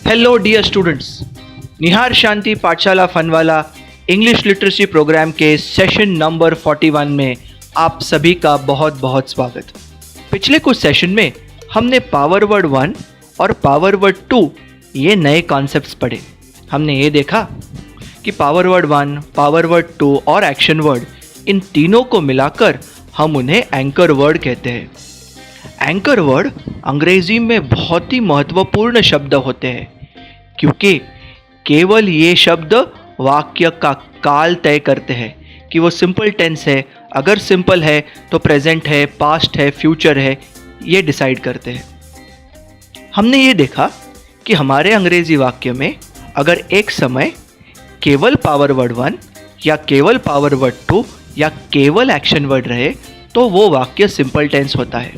Hello dear students, निहार शांति पाठशाला फनवाला English literacy programme के session number 41 में आप सभी का बहुत बहुत स्वागत। पिछले कुछ सेशन में हमने पावर वर्ड 1 और पावर वर्ड 2 ये नए कॉन्सेप्ट्स पढ़े। हमने ये देखा कि पावर वर्ड 1, पावर वर्ड 2 और एक्शन वर्ड, इन तीनों को मिलाकर हम उन्हें एंकर वर्ड कहते हैं। एंकर वर्ड अंग्रेजी में बहुत ही महत्वपूर्ण शब्द होते हैं, क्योंकि केवल ये शब्द वाक्य का काल तय करते हैं कि वो सिंपल टेंस है, अगर सिंपल है तो प्रेजेंट है, पास्ट है, फ्यूचर है, ये डिसाइड करते हैं। हमने ये देखा कि हमारे अंग्रेजी वाक्य में अगर एक समय केवल पावर वर्ड 1 या केवल पावर वर्ड 2 या केवल एक्शन वर्ड रहे तो वो वाक्य सिंपल टेंस होता है।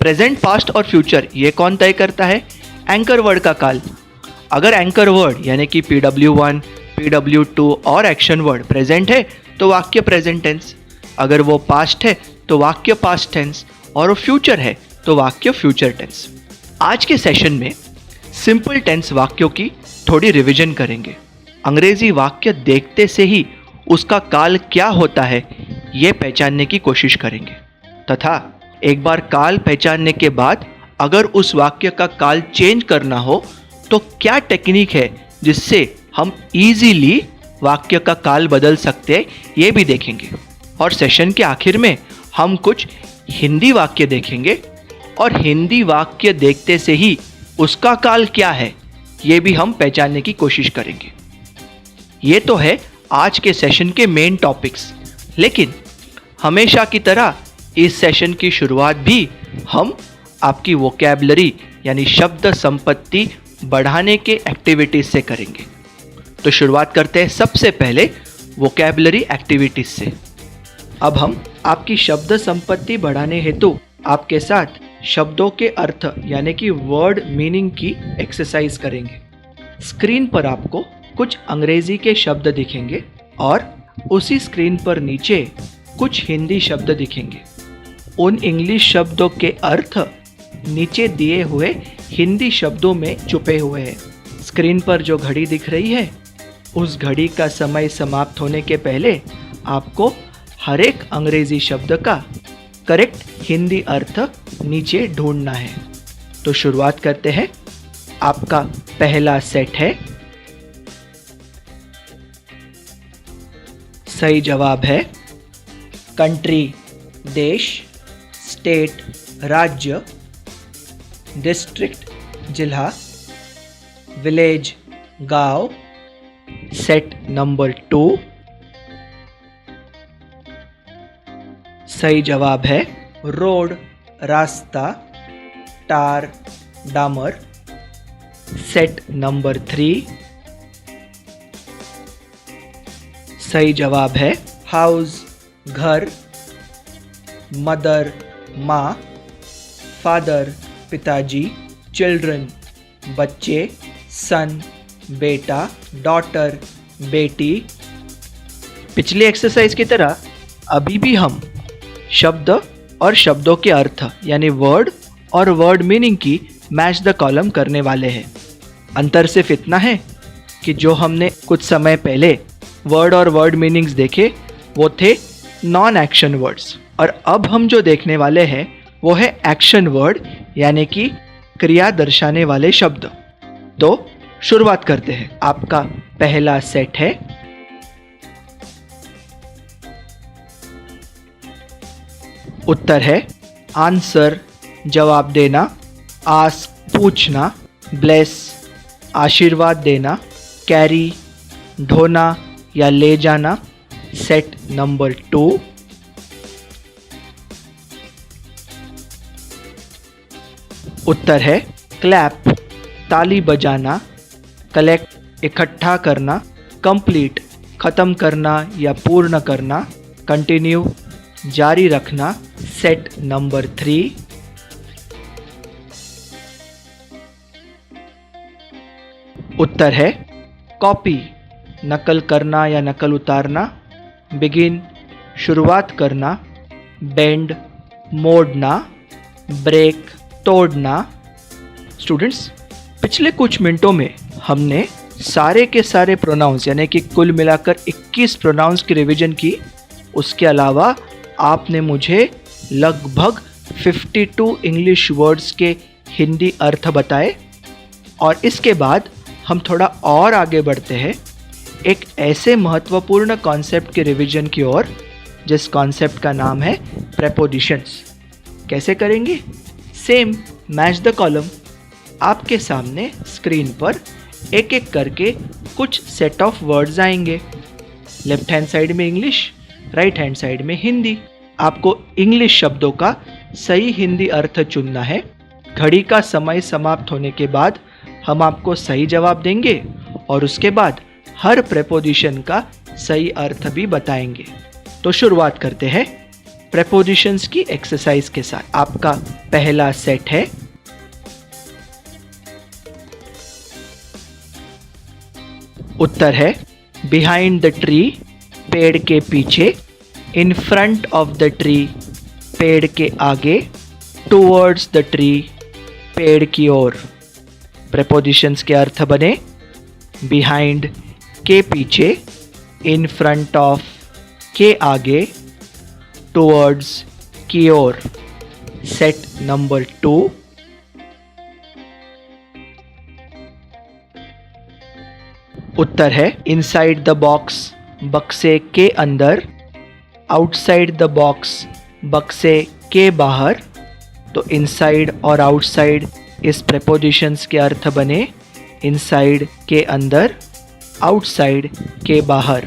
प्रेजेंट, पास्ट और फ्यूचर ये कौन तय करता है? एंकर वर्ड का काल। अगर एंकर वर्ड यानी कि PW1, PW2 और एक्शन वर्ड प्रेजेंट है तो वाक्य प्रेजेंट टेंस, अगर वो पास्ट है तो वाक्य पास्ट टेंस, और वो फ्यूचर है तो वाक्य फ्यूचर टेंस। आज के सेशन में सिंपल टेंस वाक्यों की थोड़ी रिवीजन करेंगे। अंग्रेजी वाक्य देखते से ही उसका काल क्या होता है ये पहचानने की कोशिश करेंगे, तथा एक बार काल पहचानने के बाद अगर उस वाक्य का काल चेंज करना हो तो क्या टेक्निक है जिससे हम इजीली वाक्य का काल बदल सकते हैं ये भी देखेंगे। और सेशन के आखिर में हम कुछ हिंदी वाक्य देखेंगे और हिंदी वाक्य देखते से ही उसका काल क्या है ये भी हम पहचानने की कोशिश करेंगे। ये तो है आज के सेशन के मेन टॉपिक्स, लेकिन हमेशा की तरह इस सेशन की शुरुआत भी हम आपकी वोकैबुलरी यानी शब्द संपत्ति बढ़ाने के एक्टिविटीज से करेंगे। तो शुरुआत करते हैं सबसे पहले वोकैबुलरी एक्टिविटीज से। अब हम आपकी शब्द संपत्ति बढ़ाने हेतु आपके साथ शब्दों के अर्थ यानी कि वर्ड मीनिंग की एक्सरसाइज करेंगे। स्क्रीन पर आपको कुछ अंग्रेजी के शब्द दिखेंगे और उसी स्क्रीन पर नीचे कुछ हिंदी शब्द दिखेंगे। उन इंग्लिश शब्दों के अर्थ नीचे दिए हुए हिंदी शब्दों में छुपे हुए हैं। स्क्रीन पर जो घड़ी दिख रही है उस घड़ी का समय समाप्त होने के पहले आपको हर एक अंग्रेजी शब्द का करेक्ट हिंदी अर्थ नीचे ढूंढना है। तो शुरुआत करते हैं। आपका पहला सेट है, सही जवाब है कंट्री देश, स्टेट राज्य, डिस्ट्रिक्ट जिला, विलेज गांव। सेट नंबर 2, सही जवाब है रोड रास्ता, टार डामर। सेट नंबर 3, सही जवाब है हाउस घर, मदर माँ, फादर पिताजी, चिल्ड्रन बच्चे, सन बेटा, डॉटर बेटी। पिछली एक्सरसाइज की तरह अभी भी हम शब्द और शब्दों के अर्थ यानी वर्ड और वर्ड मीनिंग की मैच द कॉलम करने वाले हैं। अंतर सिर्फ इतना है कि जो हमने कुछ समय पहले वर्ड और वर्ड मीनिंग्स देखे वो थे नॉन एक्शन वर्ड्स, और अब हम जो देखने वाले हैं वो है एक्शन वर्ड यानी कि क्रिया दर्शाने वाले शब्द। तो शुरुआत करते हैं। आपका पहला सेट है, उत्तर है आंसर जवाब देना, आस्क पूछना, ब्लेस आशीर्वाद देना, कैरी ढोना या ले जाना। सेट नंबर 2, उत्तर है क्लैप ताली बजाना, कलेक्ट इकट्ठा करना, कंप्लीट खत्म करना या पूर्ण करना, कंटिन्यू जारी रखना। सेट नंबर 3, उत्तर है कॉपी नकल करना या नकल उतारना, बिगिन शुरुआत करना, बेंड मोड़ना, ब्रेक तोड़ना। स्टूडेंट्स, पिछले कुछ मिनटों में हमने सारे के सारे प्रोनाउंस यानी कि कुल मिलाकर 21 प्रोनाउंस की रिवीजन की। उसके अलावा आपने मुझे लगभग 52 इंग्लिश वर्ड्स के हिंदी अर्थ बताए। और इसके बाद हम थोड़ा और आगे बढ़ते हैं एक ऐसे महत्वपूर्ण कॉन्सेप्ट के रिवीजन की ओर जिस कॉन्सेप्ट का नाम है प्रेपोजिशंस। कैसे करेंगे? Same, match the column. आपके सामने स्क्रीन पर एक एक करके कुछ सेट ऑफ वर्ड्स आएंगे। लेफ्ट हैंड साइड में इंग्लिश, राइट हैंड साइड में हिंदी। आपको इंग्लिश शब्दों का सही हिंदी अर्थ चुनना है। घड़ी का समय समाप्त होने के बाद हम आपको सही जवाब देंगे और उसके बाद हर प्रेपोजिशन का सही अर्थ भी बताएंगे। तो शुरुआत करते हैं प्रेपोजिशंस की एक्सरसाइज के साथ। आपका पहला सेट है उत्तर है बिहाइंड द ट्री, पेड़ के पीछे, in front of the tree, पेड़ के आगे, टूवर्ड्स द ट्री, पेड़ की ओर। प्रेपोजिशंस के अर्थ बने बिहाइंड के पीछे, इन फ्रंट ऑफ के आगे, टूवर्ड्स की ओर। सेट नंबर 2 उत्तर है इनसाइड द बॉक्स, बक्से के अंदर, आउटसाइड द बॉक्स, बक्से के बाहर। तो इनसाइड और आउटसाइड इस प्रेपोजिशंस के अर्थ बने इनसाइड के अंदर, आउटसाइड के बाहर।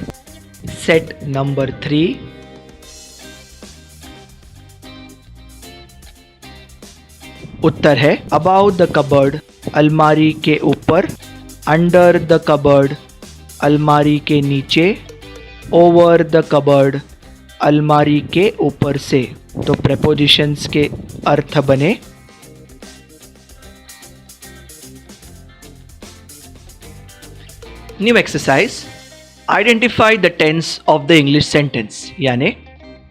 सेट नंबर 3 उत्तर है अबाउट द कबर्ड, अलमारी के ऊपर, अंडर द कबर्ड, अलमारी के नीचे, ओवर द कबर्ड, अलमारी के ऊपर से। तो प्रेपोजिशंस के अर्थ बने new exercise, identify the tense of the English sentence, यानी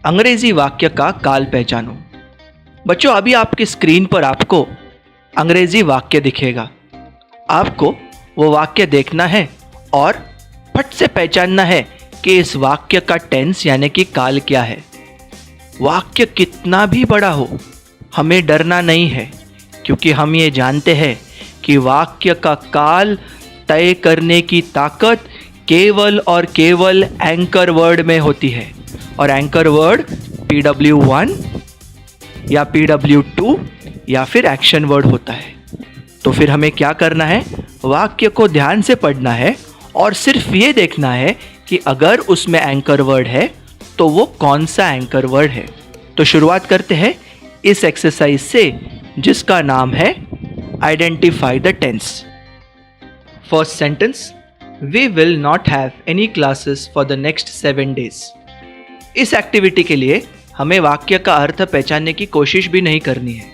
अंग्रेजी वाक्य का काल पहचानो। बच्चों, अभी आपकी स्क्रीन पर आपको अंग्रेजी वाक्य दिखेगा। आपको वो वाक्य देखना है और फट से पहचानना है कि इस वाक्य का टेंस यानी कि काल क्या है। वाक्य कितना भी बड़ा हो, हमें डरना नहीं है, क्योंकि हम ये जानते हैं कि वाक्य का काल तय करने की ताकत केवल और केवल एंकर वर्ड में होती है। और एंकर वर्ड PW1 या PW2 या फिर एक्शन वर्ड होता है। तो फिर हमें क्या करना है? वाक्य को ध्यान से पढ़ना है और सिर्फ ये देखना है कि अगर उसमें एंकर वर्ड है तो वो कौन सा एंकर वर्ड है। तो शुरुआत करते हैं इस एक्सरसाइज से जिसका नाम है identify the tense. First sentence, we will not have any classes for the next 7 days। इस एक्टिविटी के लिए हमें वाक्य का अर्थ पहचानने की कोशिश भी नहीं करनी है।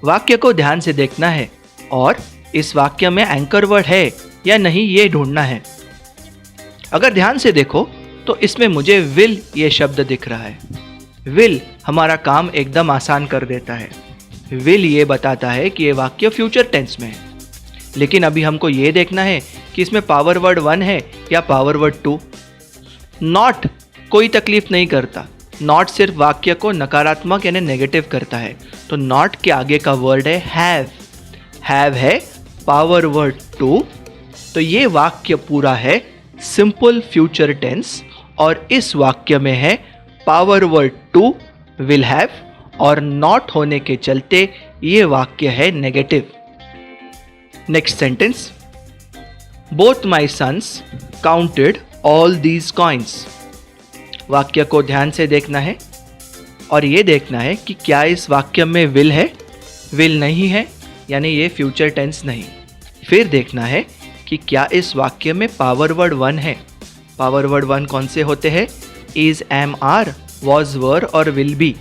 वाक्य को ध्यान से देखना है और इस वाक्य में एंकर वर्ड है या नहीं ये ढूंढना है। अगर ध्यान से देखो तो इसमें मुझे विल ये शब्द दिख रहा है। विल हमारा काम एकदम आसान कर देता है। विल ये बताता है कि ये वाक्य फ्यूचर टेंस में है। लेकिन अभी हमको ये देखना है कि इसमें पावर वर्ड 1 है या पावर वर्ड 2। नॉट कोई तकलीफ नहीं करता। नॉट सिर्फ वाक्य को नकारात्मक यानी नेगेटिव करता है। तो नॉट के आगे का वर्ड है हैव। हैव है पावर वर्ड 2। तो ये वाक्य पूरा है सिंपल फ्यूचर टेंस और इस वाक्य में है पावर वर्ड 2 विल हैव और नॉट होने के चलते ये वाक्य है negative. Next sentence, both my sons counted all these coins. वाक्य को ध्यान से देखना है और ये देखना है कि क्या इस वाक्य में विल है। विल नहीं है यानी ये फ्यूचर टेंस नहीं। फिर देखना है कि क्या इस वाक्य में पावर वर्ड 1 है। पावर वर्ड 1 कौन से होते हैं? इज, एम, आर, वॉज, वर और विल बी।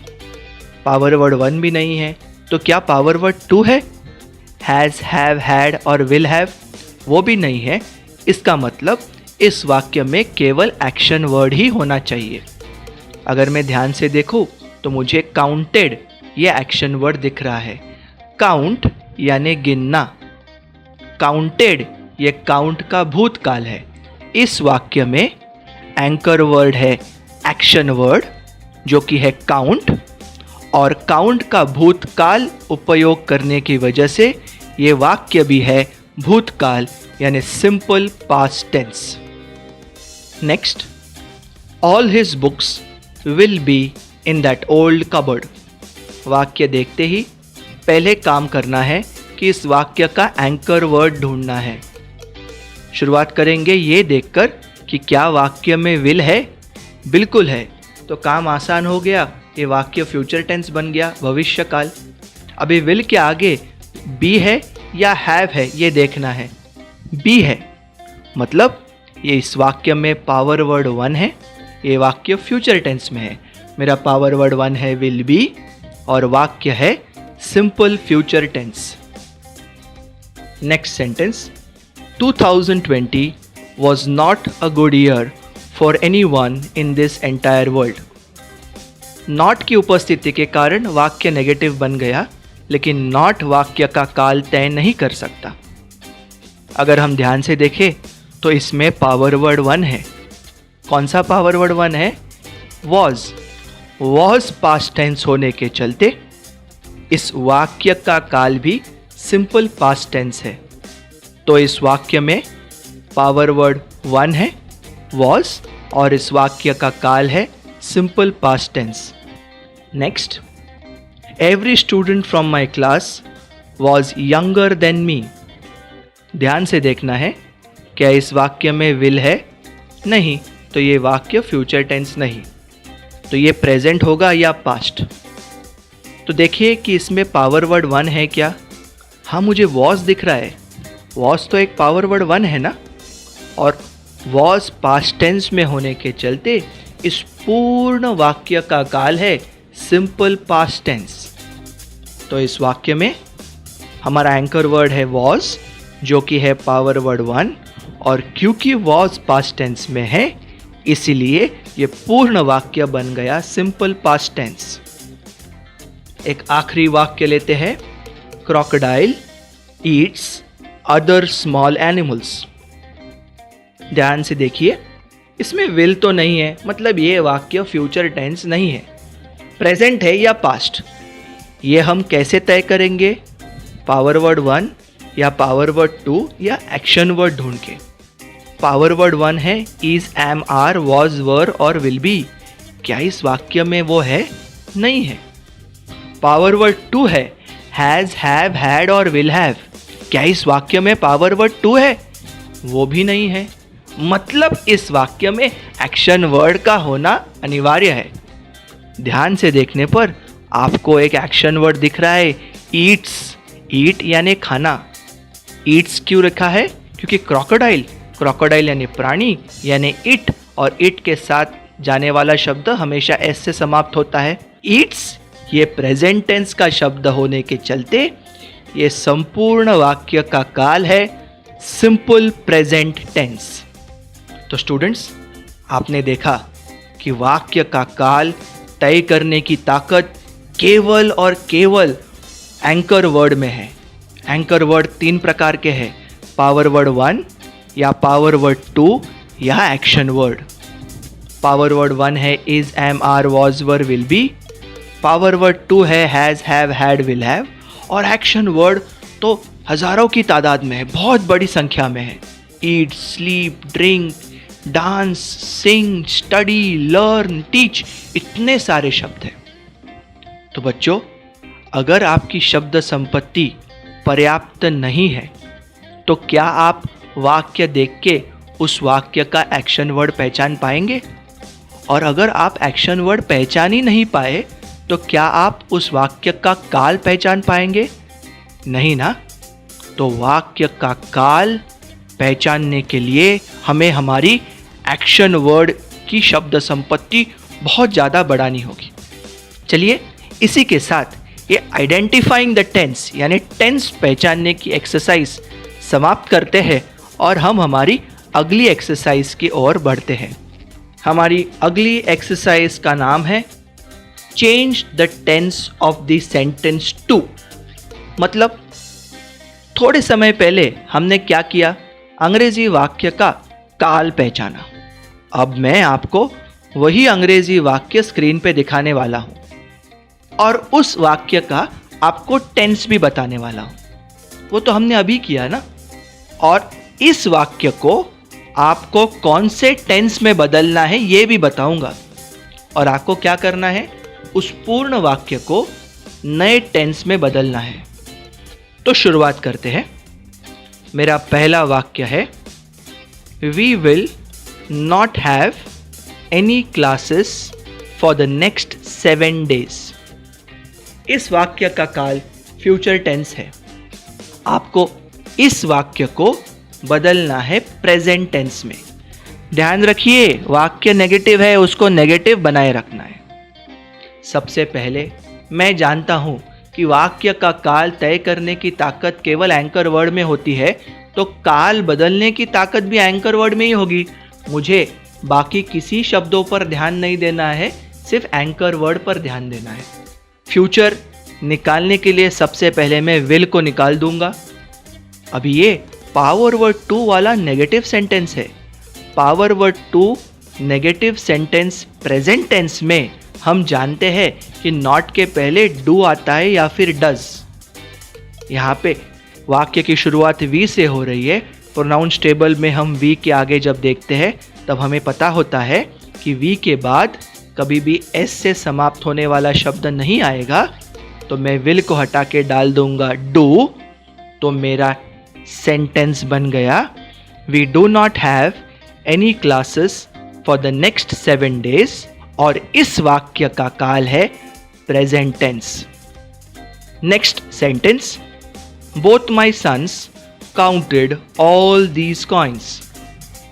पावर वर्ड 1 भी नहीं है तो क्या पावर वर्ड 2 है? हैज़, हैव, हैड और विल हैव। वो भी नहीं है। इसका मतलब इस वाक्य में केवल एक्शन वर्ड ही होना चाहिए। अगर मैं ध्यान से देखूं तो मुझे काउंटेड ये एक्शन वर्ड दिख रहा है। काउंट यानी गिनना। काउंटेड ये काउंट का भूतकाल है। इस वाक्य में एंकर वर्ड है एक्शन वर्ड जो कि है काउंट, और काउंट का भूतकाल उपयोग करने की वजह से ये वाक्य भी है भूतकाल यानी simple past tense. Next, all his books will be in that old cupboard. वाक्य देखते ही पहले काम करना है कि इस वाक्य का एंकर वर्ड ढूंढना है। शुरुआत करेंगे ये देखकर कि क्या वाक्य में विल है। बिल्कुल है, तो काम आसान हो गया। ये वाक्य फ्यूचर टेंस बन गया, भविष्य काल। अभी विल के आगे बी है या हैव है ये देखना है। बी है मतलब ये इस वाक्य में पावर वर्ड वन है, ये वाक्य फ्यूचर टेंस में है। मेरा पावर वर्ड वन है विल बी और वाक्य है simple future tense. Next sentence, 2020 was not a good year for anyone in this entire world। Not की उपस्थिति के कारण वाक्य नेगेटिव बन गया, लेकिन नॉट वाक्य का काल तय नहीं कर सकता। अगर हम ध्यान से देखें तो इसमें पावर वर्ड वन है। कौन सा पावर वर्ड वन है? वॉज। वॉज पास्ट टेंस होने के चलते इस वाक्य का काल भी सिंपल पास्ट टेंस है। तो इस वाक्य में पावर वर्ड वन है वॉज और इस वाक्य का काल है simple past tense. Next, every student from my class was younger than me. ध्यान से देखना है, क्या इस वाक्य में विल है? नहीं, तो ये वाक्य फ्यूचर टेंस नहीं, तो ये प्रेजेंट होगा या पास्ट। तो देखिए कि इसमें पावर वर्ड वन है क्या? हाँ, मुझे वॉज दिख रहा है। वॉज तो एक पावर वर्ड वन है ना, और वॉज पास्ट टेंस में होने के चलते इस पूर्ण वाक्य का काल है सिंपल पास्ट टेंस। तो इस वाक्य में हमारा एंकर वर्ड है वॉज जो कि है पावर वर्ड वन, और क्योंकि वॉज पास्ट टेंस में है इसीलिए ये पूर्ण वाक्य बन गया सिंपल पास्ट टेंस। एक आखिरी वाक्य लेते हैं, crocodile Yeats other small animals. ध्यान से देखिए, इसमें विल तो नहीं है, मतलब ये वाक्य फ्यूचर टेंस नहीं है, प्रेजेंट है या पास्ट। ये हम कैसे तय करेंगे? पावर वर्ड वन या पावर वर्ड टू या एक्शन वर्ड ढूंढ के। पावर वर्ड वन है इज, एम, आर, वॉज, वर और विल बी। क्या इस वाक्य में वो है? नहीं है। पावर वर्ड टू है हैज, हैव, हैड और विल हैव। क्या इस वाक्य में पावर वर्ड टू है? वो भी नहीं है। मतलब इस वाक्य में एक्शन वर्ड का होना अनिवार्य है। ध्यान से देखने पर आपको एक एक्शन वर्ड दिख रहा है, ईट्स। ईट यानी खाना। ईट्स क्यों रखा है? क्योंकि क्रोकोडाइल, क्रोकोडाइल यानी प्राणी, यानी इट, और इट के साथ जाने वाला शब्द हमेशा एस से समाप्त होता है। ईट्स ये प्रेजेंट टेंस का शब्द होने के चलते ये संपूर्ण वाक्य का काल है सिंपल प्रेजेंट टेंस। तो स्टूडेंट्स, आपने देखा कि वाक्य का काल तय करने की ताकत केवल और केवल एंकर वर्ड में है। एंकर वर्ड तीन प्रकार के हैं, पावर वर्ड वन या पावर वर्ड टू या action word. Power word one है is, am, are, was, were, will be. Power word two है has, have, had, will have. और एक्शन वर्ड तो हजारों की तादाद में है, बहुत बड़ी संख्या में है। ईट, स्लीप, ड्रिंक, डांस, सिंग, स्टडी, लर्न, टीच, इतने सारे शब्द हैं। तो बच्चों, अगर आपकी शब्द संपत्ति पर्याप्त नहीं है तो क्या आप वाक्य देख के उस वाक्य का एक्शन वर्ड पहचान पाएंगे? और अगर आप एक्शन वर्ड पहचान ही नहीं पाए तो क्या आप उस वाक्य का काल पहचान पाएंगे? नहीं ना। तो वाक्य का काल पहचानने के लिए हमें हमारी एक्शन वर्ड की शब्द संपत्ति बहुत ज़्यादा बढ़ानी होगी। चलिए इसी के साथ ये आइडेंटिफाइंग द टेंस यानी टेंस पहचानने की एक्सरसाइज समाप्त करते हैं और हम हमारी अगली एक्सरसाइज की ओर बढ़ते हैं। हमारी अगली एक्सरसाइज का नाम है change the tense of the sentence two. मतलब थोड़े समय पहले हमने क्या किया? अंग्रेजी वाक्य का काल पहचाना। अब मैं आपको वही अंग्रेजी वाक्य स्क्रीन पे दिखाने वाला हूं और उस वाक्य का आपको टेंस भी बताने वाला हूं। वो तो हमने अभी किया ना। और इस वाक्य को आपको कौन से टेंस में बदलना है ये भी बताऊंगा। और आपको क्या करना है? उस पूर्ण वाक्य को नए टेंस में बदलना है। तो शुरुआत करते हैं। मेरा पहला वाक्य है, we will not have any classes for the next 7 days। इस वाक्य का काल फ्यूचर टेंस है। आपको इस वाक्य को बदलना है प्रेजेंट टेंस में। ध्यान रखिए, वाक्य नेगेटिव है, उसको नेगेटिव बनाए रखना है। सबसे पहले मैं जानता हूं कि वाक्य का काल तय करने की ताकत केवल एंकर वर्ड में होती है, तो काल बदलने की ताकत भी एंकर वर्ड में ही होगी। मुझे बाकी किसी शब्दों पर ध्यान नहीं देना है, सिर्फ एंकर वर्ड पर ध्यान देना है। फ्यूचर निकालने के लिए सबसे पहले मैं विल को निकाल दूंगा। अभी ये पावर वर्ड टू वाला नेगेटिव सेंटेंस है। Power word two negative sentence present tense में हम जानते हैं कि नॉट के पहले डू आता है या फिर डज। यहाँ पे वाक्य की शुरुआत वी से हो रही है। प्रोनाउंस टेबल में हम वी के आगे जब देखते हैं तब हमें पता होता है कि वी के बाद कभी भी एस से समाप्त होने वाला शब्द नहीं आएगा। तो मैं विल को हटा के डाल दूंगा डू, तो मेरा सेंटेंस बन गया, we do not have any classes for the next 7 days। और इस वाक्य का काल है present tense. Next sentence, both my sons counted all these coins.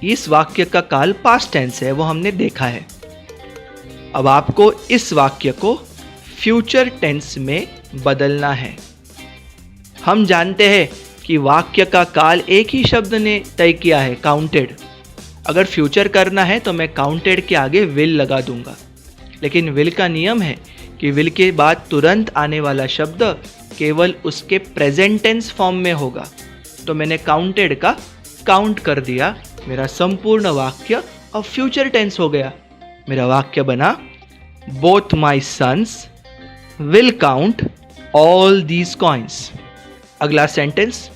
इस वाक्य का काल पास्ट टेंस है, वो हमने देखा है। अब आपको इस वाक्य को फ्यूचर टेंस में बदलना है। हम जानते हैं कि वाक्य का काल एक ही शब्द ने तय किया है, काउंटेड। अगर फ्यूचर करना है तो मैं काउंटेड के आगे विल लगा दूंगा, लेकिन विल का नियम है कि विल के बाद तुरंत आने वाला शब्द केवल उसके प्रेजेंट टेंस फॉर्म में होगा। तो मैंने काउंटेड का काउंट कर दिया, मेरा संपूर्ण वाक्य अब फ्यूचर टेंस हो गया। मेरा वाक्य बना, both my sons will count all these coins. अगला sentence,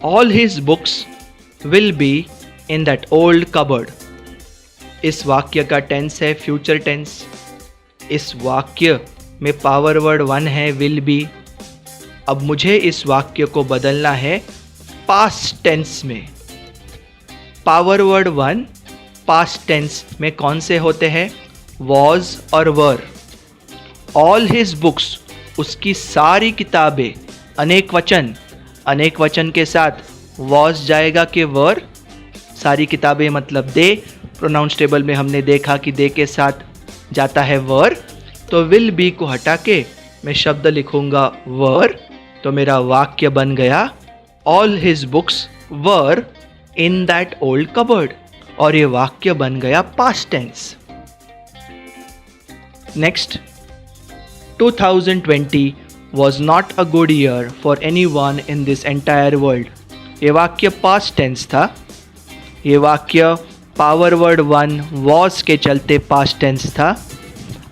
all his books will be in that old cupboard. इस वाक्य का टेंस है फ्यूचर टेंस। इस वाक्य में पावर वर्ड 1 है, विल बी। अब मुझे इस वाक्य को बदलना है पास्ट टेंस में। पावर वर्ड 1 पास्ट टेंस में कौन से होते हैं? वॉज और वर। ऑल हिज बुक्स, उसकी सारी किताबें, अनेक वचन। अनेक वचन के साथ वॉज जाएगा कि वर? सारी किताबें मतलब दे। प्रोनाउंस टेबल में हमने देखा कि दे के साथ जाता है वर। तो विल बी को हटा के मैं शब्द लिखूंगा वर। तो मेरा वाक्य बन गया, all his books were in that old cupboard. और ये वाक्य बन गया past tense. Next, 2020 was not a good year for anyone in this entire world। ये वाक्य पास्ट टेंस था। ये वाक्य पावर वर्ड 1 was के चलते पास्ट टेंस था।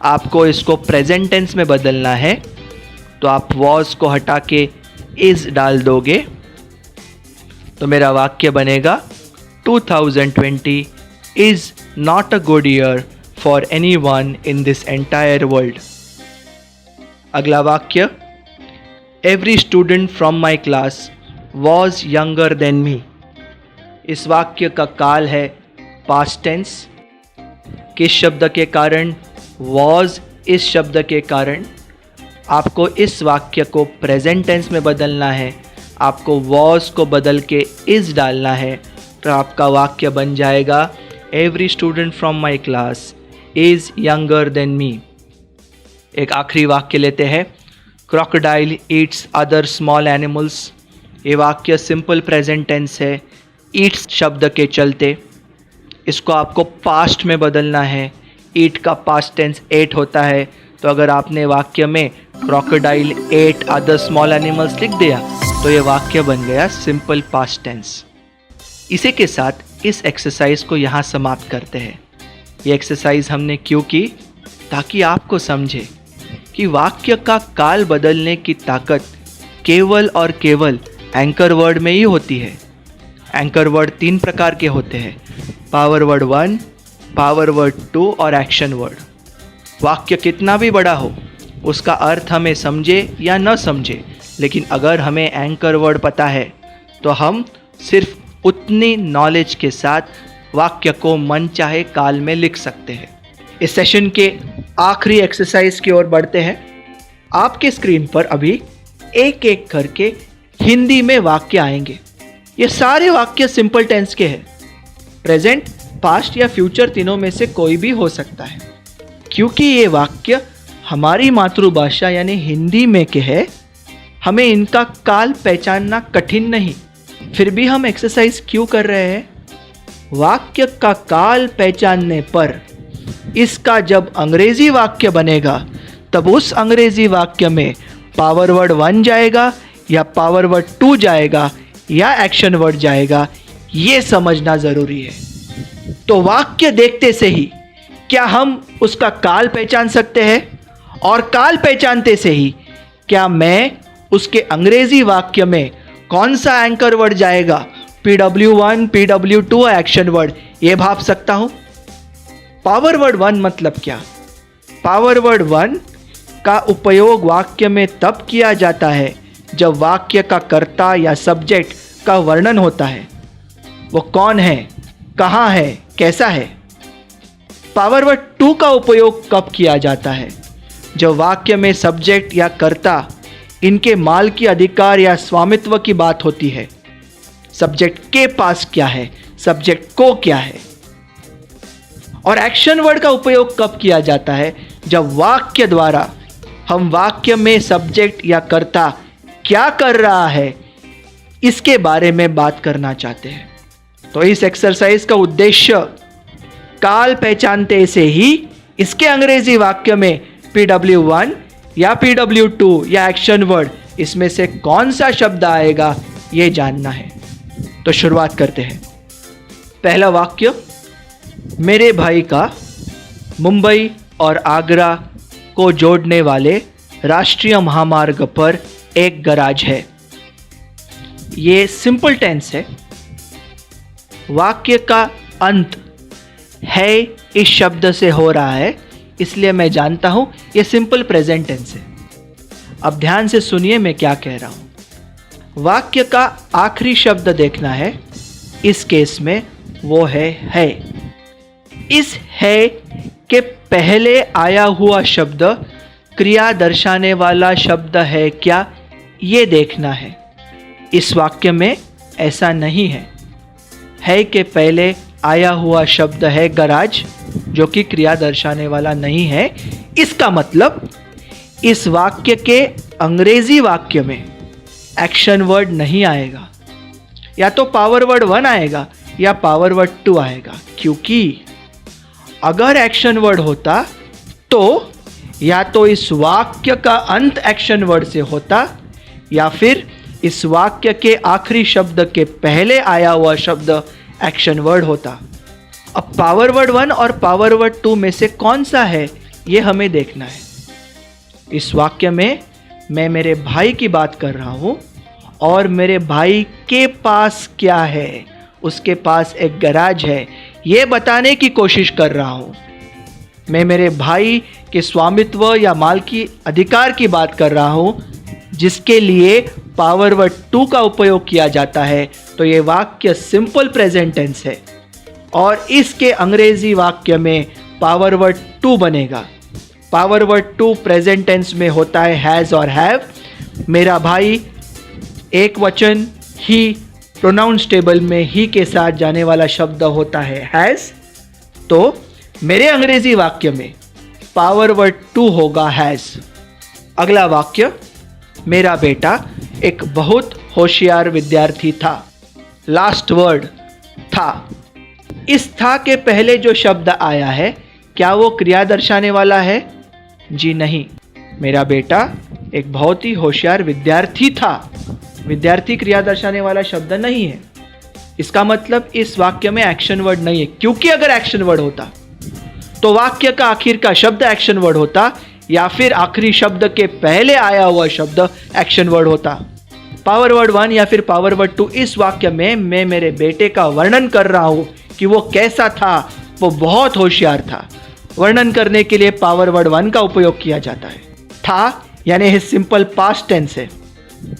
आपको इसको प्रेजेंट टेंस में बदलना है, तो आप was को हटा के is डाल दोगे। तो मेरा वाक्य बनेगा, 2020 is not a good year for anyone in this entire world। अगला वाक्य, every student from my class was younger than मी। इस वाक्य का काल है पास्ट टेंस। किस शब्द के कारण? वॉज इस शब्द के कारण। आपको इस वाक्य को प्रेजेंट टेंस में बदलना है। आपको वॉज को बदल के इज डालना है, तो आपका वाक्य बन जाएगा, every student from my class is younger than मी। एक आखिरी वाक्य लेते हैं, crocodile Yeats other small animals. ये वाक्य सिंपल प्रेजेंट टेंस है, ईट्स शब्द के चलते। इसको आपको पास्ट में बदलना है। ईट का पास्ट टेंस एट होता है, तो अगर आपने वाक्य में crocodile eight other small animals लिख दिया तो ये वाक्य बन गया सिंपल पास्ट टेंस। इसी के साथ इस एक्सरसाइज को यहाँ समाप्त करते हैं। ये एक्सरसाइज हमने क्यों की? ताकि आपको समझे कि वाक्य का काल बदलने की ताकत केवल और केवल एंकर वर्ड में ही होती है। एंकर वर्ड 3 प्रकार के होते हैं, पावर वर्ड 1, पावर वर्ड 2 और एक्शन वर्ड। वाक्य कितना भी बड़ा हो, उसका अर्थ हमें समझे या न समझे, लेकिन अगर हमें एंकर वर्ड पता है तो हम सिर्फ उतनी नॉलेज के साथ वाक्य को मन चाहे काल में लिख सकते हैं। इस सेशन के आखिरी एक्सरसाइज की ओर बढ़ते हैं। आपके स्क्रीन पर अभी एक एक करके हिंदी में वाक्य आएंगे। ये सारे वाक्य सिंपल टेंस के हैं। प्रेजेंट, पास्ट या फ्यूचर तीनों में से कोई भी हो सकता है। क्योंकि ये वाक्य हमारी मातृभाषा यानी हिंदी में के है, हमें इनका काल पहचानना कठिन नहीं। फिर भी हम एक्सरसाइज क्यों कर रहे हैं? वाक्य का काल पहचानने पर इसका जब अंग्रेजी वाक्य बनेगा तब उस अंग्रेजी वाक्य में पावर वर्ड 1 जाएगा या पावर वर्ड 2 जाएगा या एक्शन वर्ड जाएगा, ये समझना ज़रूरी है। तो वाक्य देखते से ही क्या हम उसका काल पहचान सकते हैं? और काल पहचानते से ही क्या मैं उसके अंग्रेजी वाक्य में कौन सा एंकर वर्ड जाएगा, PW1, PW2 एक्शन वर्ड, ये भाप सकता हूँ? पावर वर्ड 1 मतलब क्या? पावर वर्ड 1 का उपयोग वाक्य में तब किया जाता है जब वाक्य का कर्ता या सब्जेक्ट का वर्णन होता है। वो कौन है, कहाँ है, कैसा है। पावर वर्ड 2 का उपयोग कब किया जाता है? जब वाक्य में सब्जेक्ट या कर्ता, इनके मालकी अधिकार या स्वामित्व की बात होती है। सब्जेक्ट के पास क्या है, सब्जेक्ट को क्या है। और एक्शन वर्ड का उपयोग कब किया जाता है? जब वाक्य द्वारा हम वाक्य में सब्जेक्ट या कर्ता क्या कर रहा है इसके बारे में बात करना चाहते हैं। तो इस एक्सरसाइज का उद्देश्य काल पहचानते से ही इसके अंग्रेजी वाक्य में PW1 या PW2 या एक्शन वर्ड, इसमें से कौन सा शब्द आएगा ये जानना है। तो शुरुआत करते हैं। पहला वाक्य, मेरे भाई का मुंबई और आगरा को जोड़ने वाले राष्ट्रीय महामार्ग पर एक गैराज है। ये सिंपल टेंस है। वाक्य का अंत है इस शब्द से हो रहा है, इसलिए मैं जानता हूं ये सिंपल प्रेजेंट टेंस है। अब ध्यान से सुनिए मैं क्या कह रहा हूं। वाक्य का आखिरी शब्द देखना है। इस केस में वो है। इस है के पहले आया हुआ शब्द क्रिया दर्शाने वाला शब्द है क्या, ये देखना है। इस वाक्य में ऐसा नहीं है के पहले आया हुआ शब्द है गराज, जो कि क्रिया दर्शाने वाला नहीं है। इसका मतलब इस वाक्य के अंग्रेजी वाक्य में एक्शन वर्ड नहीं आएगा। या तो पावर वर्ड 1 आएगा या पावर वर्ड 2 आएगा। क्योंकि अगर एक्शन वर्ड होता तो या तो इस वाक्य का अंत एक्शन वर्ड से होता या फिर इस वाक्य के आखिरी शब्द के पहले आया हुआ शब्द एक्शन वर्ड होता। अब पावर वर्ड 1 और पावर वर्ड 2 में से कौन सा है ये हमें देखना है। इस वाक्य में मैं मेरे भाई की बात कर रहा हूं और मेरे भाई के पास क्या है, उसके पास एक गैराज है, ये बताने की कोशिश कर रहा हूं। मैं मेरे भाई के स्वामित्व या मालकी अधिकार की बात कर रहा हूं, जिसके लिए पावर वर्ड 2 का उपयोग किया जाता है। तो ये वाक्य सिंपल प्रेजेंट टेंस है और इसके अंग्रेजी वाक्य में पावर वर्ड 2 बनेगा। पावर वर्ड 2 प्रेजेंट टेंस में होता है हैज़ और हैव। मेरा भाई एक वचन ही, प्रोनाउंस टेबल में ही के साथ जाने वाला शब्द होता है हैज़। तो मेरे अंग्रेजी वाक्य में पावर वर्ड 2 होगा हैज़। अगला वाक्य, मेरा बेटा एक बहुत होशियार विद्यार्थी था। लास्ट वर्ड था। इस था के पहले जो शब्द आया है, क्या वो क्रिया दर्शाने वाला है? जी नहीं। मेरा बेटा एक बहुत ही होशियार विद्यार्थी था। विद्यार्थी क्रिया दर्शाने वाला शब्द नहीं है। इसका मतलब इस वाक्य में एक्शन वर्ड नहीं है, क्योंकि अगर एक्शन वर्ड होता तो वाक्य का आखिर का शब्द एक्शन वर्ड होता या फिर आखिरी शब्द के पहले आया हुआ शब्द एक्शन वर्ड होता। पावर वर्ड 1 या फिर पावर वर्ड 2 इस वाक्य में मैं मेरे बेटे का वर्णन कर रहा हूं कि वो कैसा था, वो बहुत होशियार था। वर्णन करने के लिए पावर वर्ड 1 का उपयोग किया जाता है। था यानी है सिंपल पास्ट टेंस है।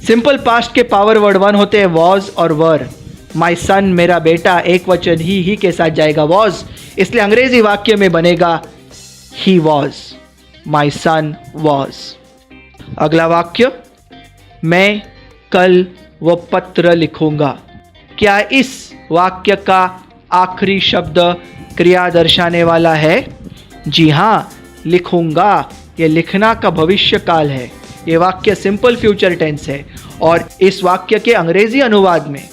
सिंपल पास्ट के पावर वर्ड 1 होते हैं वॉज और वर। माई सन, मेरा बेटा, एक वचन ही के साथ जाएगा वॉज, इसलिए अंग्रेजी वाक्य में बनेगा he was, my sun was. अगला वाक्य, मैं कल वो पत्र लिखूंगा। क्या इस वाक्य का आखिरी शब्द क्रिया दर्शाने वाला है? जी हाँ, लिखूंगा ये लिखना का भविष्य काल है। ये वाक्य सिंपल फ्यूचर टेंस है और इस वाक्य के अंग्रेजी अनुवाद में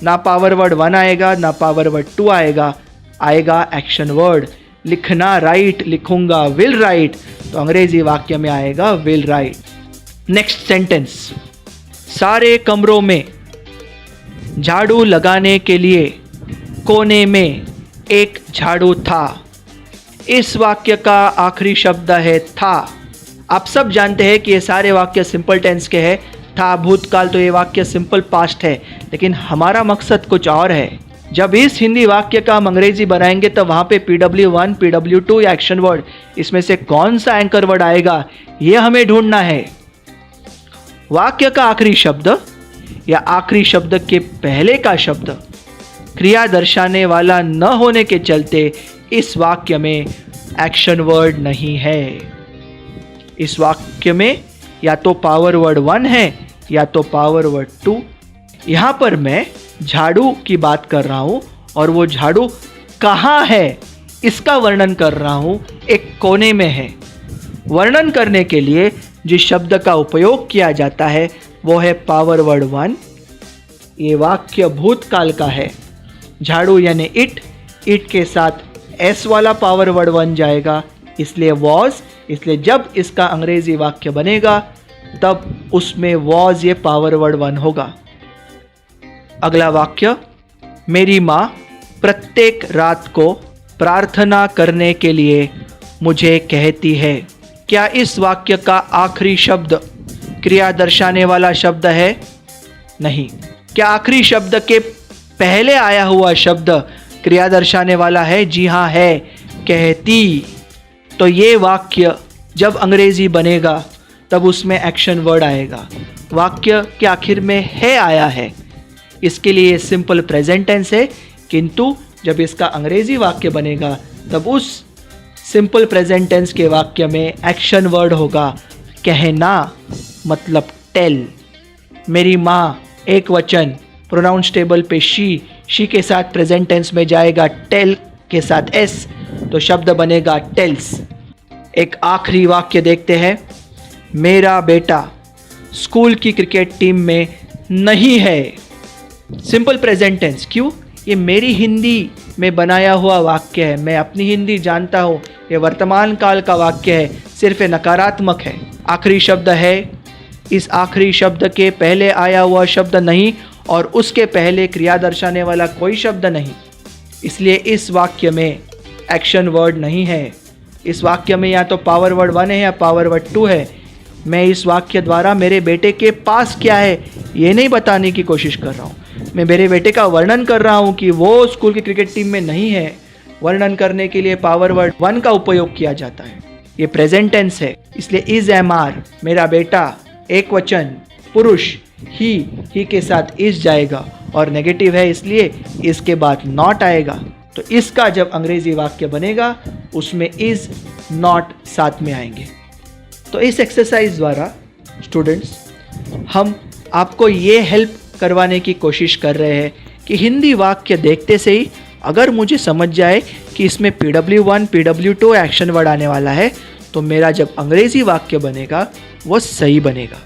ना पावर वर्ड 1 आएगा ना पावर वर्ड 2 आएगा, आएगा एक्शन वर्ड। लिखना, राइट, लिखूंगा, विल राइट, तो अंग्रेजी वाक्य में आएगा विल राइट। नेक्स्ट सेंटेंस, सारे कमरों में झाड़ू लगाने के लिए कोने में एक झाड़ू था। इस वाक्य का आखिरी शब्द है था। आप सब जानते हैं कि ये सारे वाक्य सिंपल टेंस के हैं। था भूतकाल, तो ये वाक्य सिंपल पास्ट है, लेकिन हमारा मकसद कुछ और है। जब इस हिंदी वाक्य का हम अंग्रेजी बनाएंगे तो वहाँ पे PW1, PW2 या एक्शन वर्ड, इसमें से कौन सा एंकर वर्ड आएगा ये हमें ढूंढना है। वाक्य का आखिरी शब्द या आखिरी शब्द के पहले का शब्द क्रिया दर्शाने वाला न होने के चलते इस वाक्य में एक्शन वर्ड नहीं है। इस वाक्य में या तो पावर वर्ड 1 है या तो पावर वर्ड 2। यहाँ पर मैं झाड़ू की बात कर रहा हूँ और वो झाड़ू कहाँ है इसका वर्णन कर रहा हूँ, एक कोने में है। वर्णन करने के लिए जिस शब्द का उपयोग किया जाता है वो है पावर वर्ड 1। ये वाक्य भूतकाल का है। झाड़ू यानी इट के साथ एस वाला पावर वर्ड 1 जाएगा, इसलिए वॉज। इसलिए जब इसका अंग्रेजी वाक्य बनेगा तब उसमें वॉज ये पावर वर्ड 1 होगा। अगला वाक्य, मेरी माँ प्रत्येक रात को प्रार्थना करने के लिए मुझे कहती है। क्या इस वाक्य का आखिरी शब्द क्रिया दर्शाने वाला शब्द है? नहीं। क्या आखिरी शब्द के पहले आया हुआ शब्द क्रिया दर्शाने वाला है? जी हाँ है, कहती। तो ये वाक्य जब अंग्रेजी बनेगा तब उसमें एक्शन वर्ड आएगा। वाक्य के आखिर में है आया है, इसके लिए सिंपल प्रेजेंट टेंस है, किंतु जब इसका अंग्रेजी वाक्य बनेगा तब उस सिंपल प्रेजेंट टेंस के वाक्य में एक्शन वर्ड होगा कहना, मतलब टेल। मेरी माँ एक वचन, प्रोनाउंस टेबल पे शी के साथ प्रेजेंट टेंस में जाएगा, टेल के साथ एस, तो शब्द बनेगा टेल्स। एक आखिरी वाक्य देखते हैं, मेरा बेटा स्कूल की क्रिकेट टीम में नहीं है। सिंपल प्रेजेंट टेंस, क्यों? ये मेरी हिंदी में बनाया हुआ वाक्य है, मैं अपनी हिंदी जानता हूँ, ये वर्तमान काल का वाक्य है, सिर्फ नकारात्मक है। आखिरी शब्द है, इस आखिरी शब्द के पहले आया हुआ शब्द नहीं और उसके पहले क्रिया दर्शाने वाला कोई शब्द नहीं, इसलिए इस वाक्य में एक्शन वर्ड नहीं है। इस वाक्य में या तो पावर वर्ड 1 है या पावर वर्ड 2 है। मैं इस वाक्य द्वारा मेरे बेटे के पास क्या है ये नहीं बताने की कोशिश कर रहा हूँ, मैं मेरे बेटे का वर्णन कर रहा हूँ कि वो स्कूल की क्रिकेट टीम में नहीं है। वर्णन करने के लिए पावर वर्ड 1 का उपयोग किया जाता है। ये प्रेजेंट टेंस है, इसलिए इज एम आर, मेरा बेटा एक वचन, पुरुष, ही के साथ इज जाएगा और नेगेटिव है इसलिए इसके बाद नॉट आएगा। तो इसका जब अंग्रेजी वाक्य बनेगा उसमें इज नॉट साथ में आएंगे। तो इस एक्सरसाइज द्वारा स्टूडेंट्स हम आपको ये हेल्प करवाने की कोशिश कर रहे हैं कि हिंदी वाक्य देखते से ही अगर मुझे समझ जाए कि इसमें PW1, PW2 एक्शन वर्ड आने वाला है तो मेरा जब अंग्रेजी वाक्य बनेगा वो सही बनेगा।